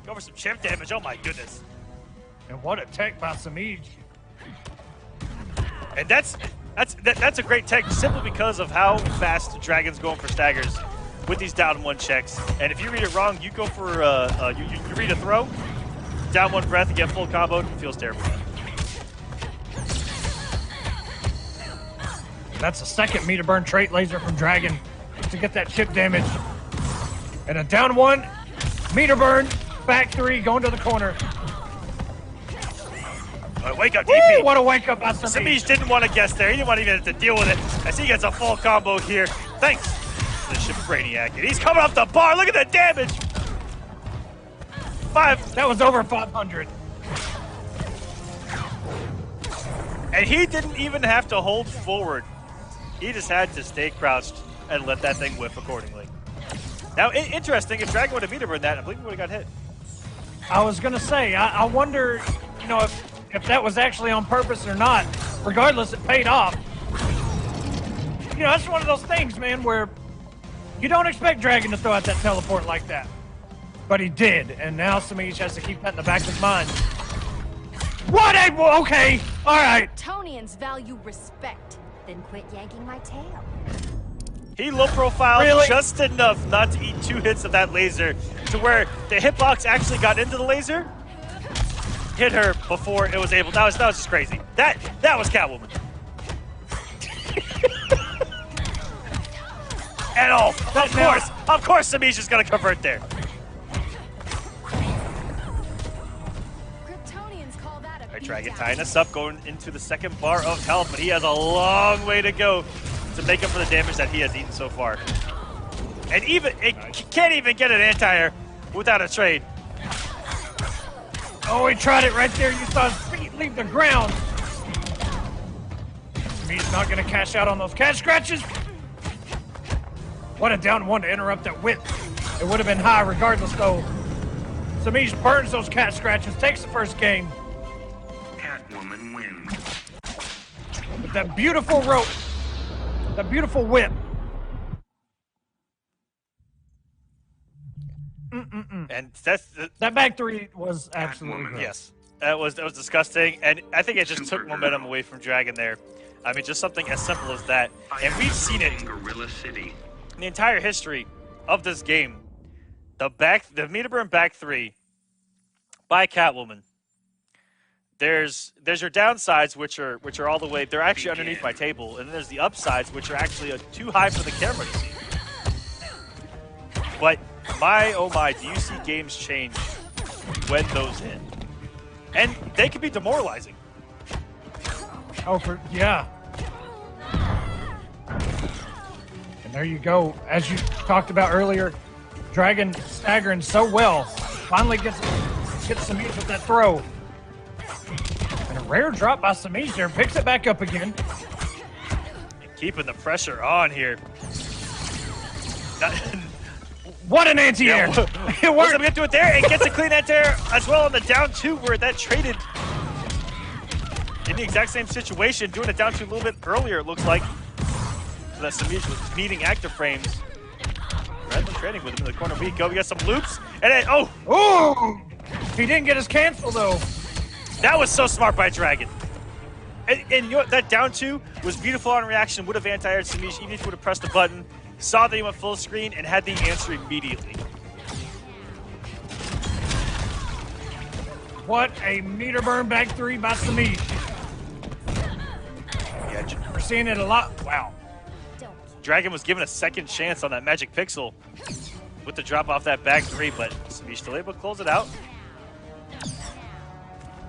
Go for some chip damage. Oh my goodness. And what a tech by SEMIIJ. And that's a great tech simply because of how fast Dragon's going for staggers with these down one checks. And if you read it wrong, you go for you read a throw, down one breath, and get full combo. It feels terrible. That's the second meter burn trait laser from Dragon to get that chip damage. And a down one, meter burn, back three, going to the corner. Wake up, DP. Woo, what a wake up by SEMIIJ. SEMIIJ didn't want to guess there. He didn't want to even have to deal with it as he gets a full combo here. Thanks to the Ship Brainiac. And he's coming off the bar. Look at the damage. That was over 500. And he didn't even have to hold forward. He just had to stay crouched and let that thing whiff accordingly. Now, interesting, if Dragon would have meter burned that, I believe he would have got hit. I was going to say, I wonder, you know, if that was actually on purpose or not. Regardless, it paid off. You know, that's one of those things, man, where you don't expect Dragon to throw out that teleport like that. But he did, and now SEMIIJ has to keep that in the back of his mind. What a... Okay, all right. Tonians value respect. Then quit yanking my tail. He low profiled Really? just enough not to eat 2 hits of that laser to where the hitbox actually got into the laser, hit her before it was able. That was just crazy. That was Catwoman. And of course, SEMIIJ is gonna convert there. All right, Dragon tying us up, going into the second bar of health, but he has a long way to go to make up for the damage that he has eaten so far. And can't even get an anti-air without a trade. Oh, he tried it right there. You saw his feet leave the ground. SEMIIJ's not going to cash out on those cat scratches. What a down one to interrupt that whip. It would have been high regardless, though. SEMIIJ burns those cat scratches, takes the first game. Catwoman wins. With that beautiful rope, that beautiful whip. And that back three was absolutely Catwoman. good. Yes, that was disgusting, and I think it just took momentum away from Dragon there. I mean, just something as simple as that, and we've seen it Gorilla City. in the entire history of this game. The meter burn back three by Catwoman. There's your downsides, which are all the way. They're actually underneath my table, and then there's the upsides, which are actually too high for the camera to see. But my oh my, do you see games change when those hit? And they can be demoralizing. Oh, yeah. And there you go. As you talked about earlier, Dragon staggering so well. Finally gets SEMIIJ with that throw. And a rare drop by SEMIIJ there. Picks it back up again. And keeping the pressure on here. What an anti-air! Yeah, It worked. Going to do it there. It gets a clean anti-air as well on the down two, where that traded in the exact same situation, doing it down two a little bit earlier, it looks like. So that SEMIIJ was meeting active frames. Rather than trading with him in the corner. We go. We got some loops. And then, Oh! He didn't get his cancel, though. That was so smart by Dragon. And you know what? That down two was beautiful on reaction. Would have anti-aired SEMIIJ even if he would have pressed the button. Saw that he went full screen and had the answer immediately. What a meter burn back three by SEMIIJ. Yeah, We're seeing it a lot. Wow. Dragon was given a second chance on that magic pixel with the drop off that back three, but SEMIIJ still able to close it out.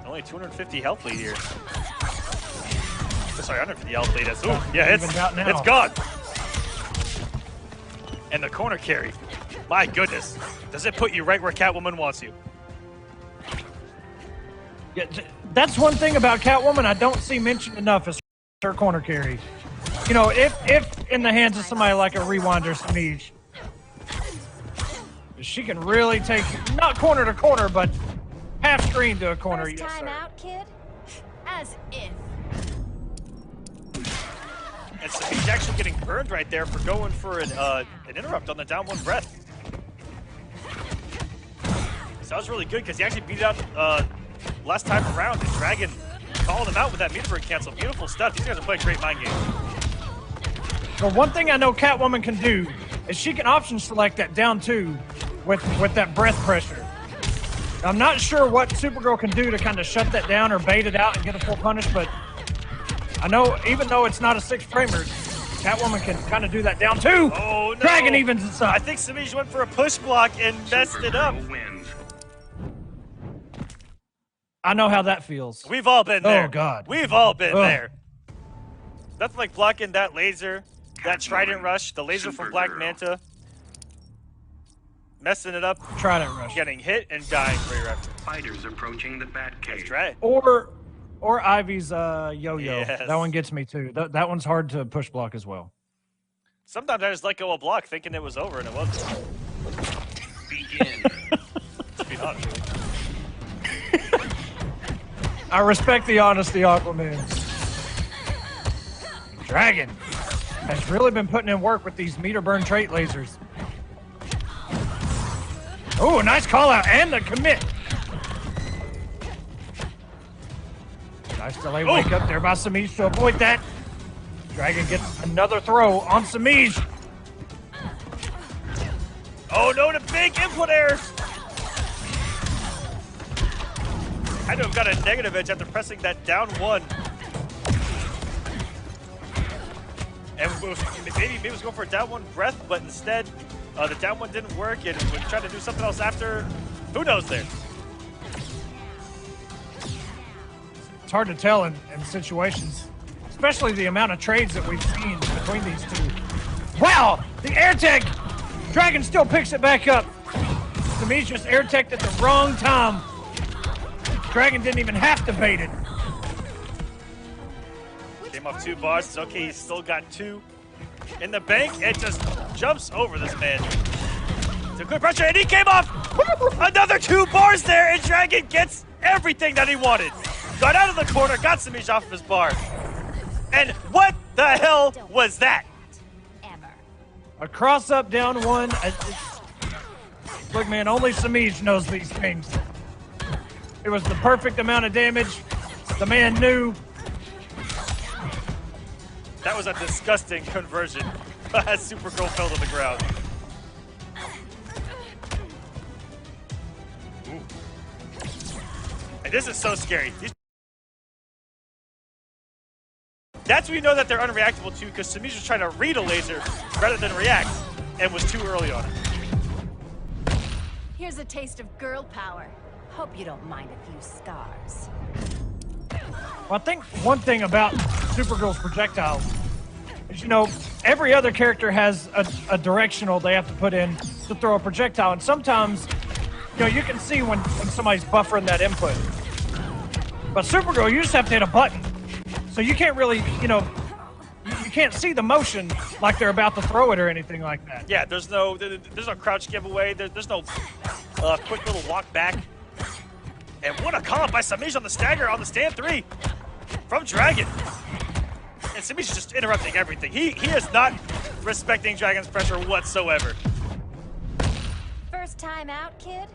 Only 250 health lead here. Sorry, 150 health lead. Ooh, yeah, it's gone. And the corner carry. My goodness. Does it put you right where Catwoman wants you? Yeah, that's one thing about Catwoman I don't see mentioned enough is her corner carries. You know, if in the hands of somebody like a Rewinder SEMIIJ, she can really take, not corner to corner, but half screen to a corner. First time out, kid? As if. And SEMIIJ actually getting burned right there for going for an interrupt on the down one breath. So that was really good because he actually beat out last time around. And Dragon called him out with that meter cancel. Beautiful stuff. These guys are playing great mind games. Well, one thing I know Catwoman can do is she can option select that down 2 with that breath pressure. I'm not sure what Supergirl can do to kind of shut that down or bait it out and get a full punish, but I know even though it's not a 6-framer, Catwoman can kind of do that down 2. Oh, no. Dragon evens it up. I think SEMIIJ went for a push block and messed it up. SuperGirl wins. I know how that feels. We've all been there. Oh, God. We've all been Ugh. there. Nothing like blocking that laser, that Trident Rush, the laser from Black SuperGirl. Manta. Messing it up, Trident Rush. getting hit, and dying right after. Fighters approaching the Batcave. That's right. Or Ivy's yo-yo. Yes. That one gets me too. That one's hard to push block as well. Sometimes I just let go of a block thinking it was over, and it wasn't. Begin. To be honest. I respect the honesty, Aquaman. Dragon has really been putting in work with these meter burn trait lasers. Oh, a nice call out and the commit. Nice delay wake up there by SEMIIJ to avoid that. Dragon gets another throw on SEMIIJ. Oh no, the big input error! I know I've got a negative edge after pressing that down 1. And maybe he was going for a down 1 breath, but instead the down 1 didn't work, and we tried to do something else after. Who knows there? It's hard to tell in situations, especially the amount of trades that we've seen between these two. Wow, the air tech! Dragon still picks it back up. SEMIIJ just air teched at the wrong time. Dragon didn't even have to bait it. Came off 2 bars. It's okay, he's still got 2 in the bank. It just jumps over this man. It's a good pressure, and he came off! Another 2 bars there, and Dragon gets everything that he wanted. Got out of the corner, got SEMIIJ off of his bar. And what the hell was that? Ever. A cross up down 1. Look, man, only SEMIIJ knows these things. It was the perfect amount of damage. The man knew. That was a disgusting conversion as SuperGirl fell to the ground. Ooh. And this is so scary. That's when you know that they're unreactable too, because SEMIIJ was trying to read a laser rather than react, and was too early on it. Here's a taste of girl power. Hope you don't mind a few scars. Well, I think one thing about Supergirl's projectiles is, you know, every other character has a directional they have to put in to throw a projectile, and sometimes, you know, you can see when somebody's buffering that input. But Supergirl, you just have to hit a button. So you can't really, you know, you can't see the motion like they're about to throw it or anything like that. Yeah, there's no crouch giveaway. There's no quick little walk back. And what a call up by SEMIIJ on the stagger on the stand 3 from Dragon. And SEMIIJ is just interrupting everything. He is not respecting Dragon's pressure whatsoever. First time out, kid?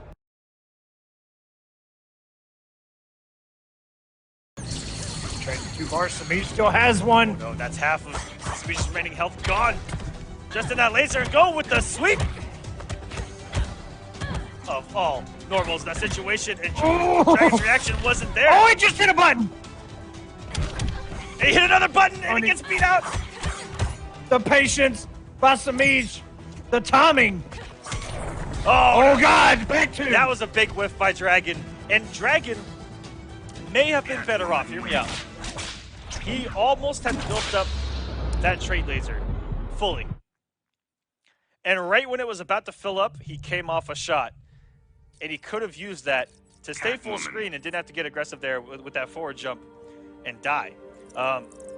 Trading 2 bars, SEMIIJ still has one. No, that's half of SEMIIJ's remaining health gone. Just in that laser, go with the sweep. Of all normals in that situation, and Dragon's reaction wasn't there. Oh, he just hit a button. And he hit another button, and he gets beat out. The patience by SEMIIJ. The timing. Oh, God, back to that was a big whiff by Dragon. And Dragon may have been better off. Hear me out. He almost had built up that trait laser fully. And right when it was about to fill up, he came off a shot. And he could have used that to stay full screen and didn't have to get aggressive there with that forward jump and die.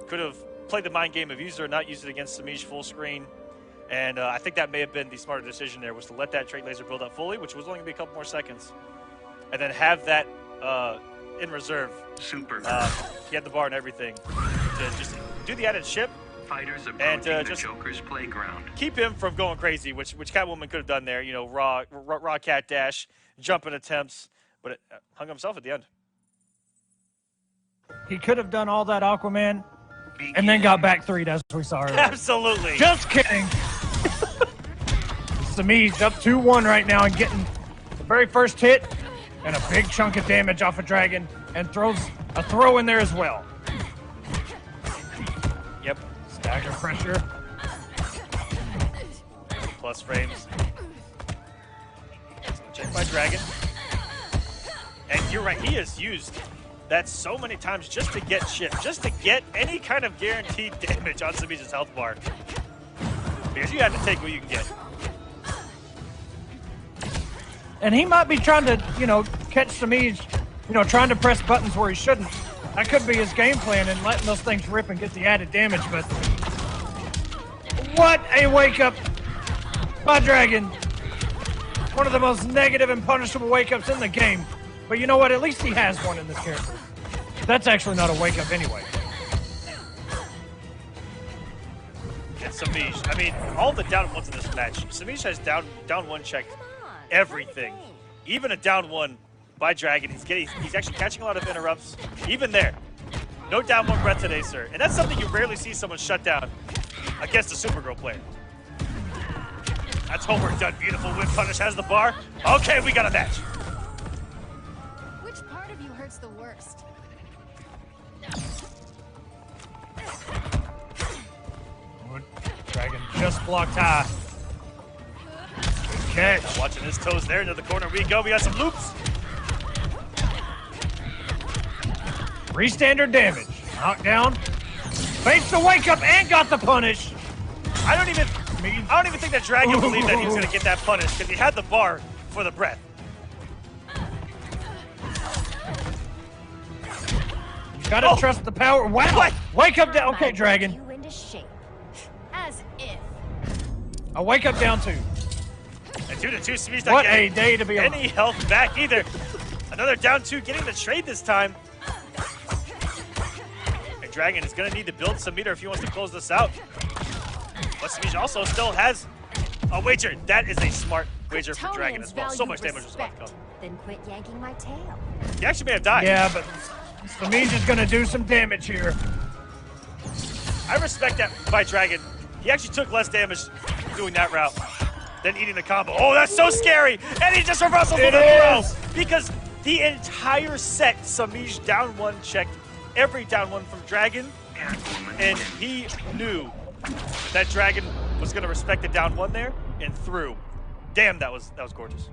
Could have played the mind game of use it or not use it against SEMIIJ full screen. And I think that may have been the smarter decision there, was to let that trait laser build up fully, which was only going to be a couple more seconds. And then have that in reserve. SuperGirl. He had the bar and everything to just do the added ship. Fighters approaching And the just Joker's playground. keep him from going crazy, which Catwoman could have done there. You know, raw cat dash, jumping attempts, but it hung himself at the end. He could have done all that Aquaman Begin. and then got back 3'd as we saw earlier. Absolutely. Just kidding. SEMIIJ up 2-1 right now and getting the very first hit and a big chunk of damage off of Dragon and throws a throw in there as well. Yep. Stagger pressure. Plus frames. Check by Dragon. And you're right, he has used that so many times just to get shit, just to get any kind of guaranteed damage on SEMIIJ's health bar. Because you have to take what you can get. And he might be trying to, catch SEMIIJ, trying to press buttons where he shouldn't. That could be his game plan and letting those things rip and get the added damage, but what a wake-up by Dragon. One of the most negative and punishable wake-ups in the game. But you know what? At least he has one in this character. That's actually not a wake-up anyway. And SEMIIJ, I mean, all the down ones in this match, SEMIIJ has down one checked everything. Even a down one by Dragon, he's actually catching a lot of interrupts. Even there, no down one breath today, sir. And that's something you rarely see someone shut down against a SuperGirl player. That's homework done. Beautiful whip punish has the bar. Okay, we got a match. Which part of you hurts the worst? Dragon just blocked high. Good catch. Watching his toes there. Into the corner we go. We got some loops. Re-standard damage. Knockdown. Fakes the wake up and got the punish. I don't even think that Dragon believed that he was going to get that punish because he had the bar for the breath. You gotta trust the power. Wow. What? Wake up down. Okay, Dragon. You into shape. As if. A wake up down 2. And 2-2, SEMIIJ not What a getting day to be alive. any health back either. Another down 2, getting the trade this time. And Dragon is going to need to build some meter if he wants to close this out. But SEMIIJ also still has a wager. That is a smart wager for Dragon as well. So much damage was about to come. Then quit yanking my tail. He actually may have died. Yeah, but SEMIIJ is gonna do some damage here. I respect that by Dragon. He actually took less damage doing that route than eating the combo. Oh, that's so scary! And he just reversals with a throw! Because the entire set, SEMIIJ down 1 checked every down 1 from Dragon, Catwoman and wins. he knew that Dragon was going to respect the down 1 there and through. Damn, that was gorgeous.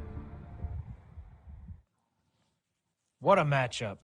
What a matchup.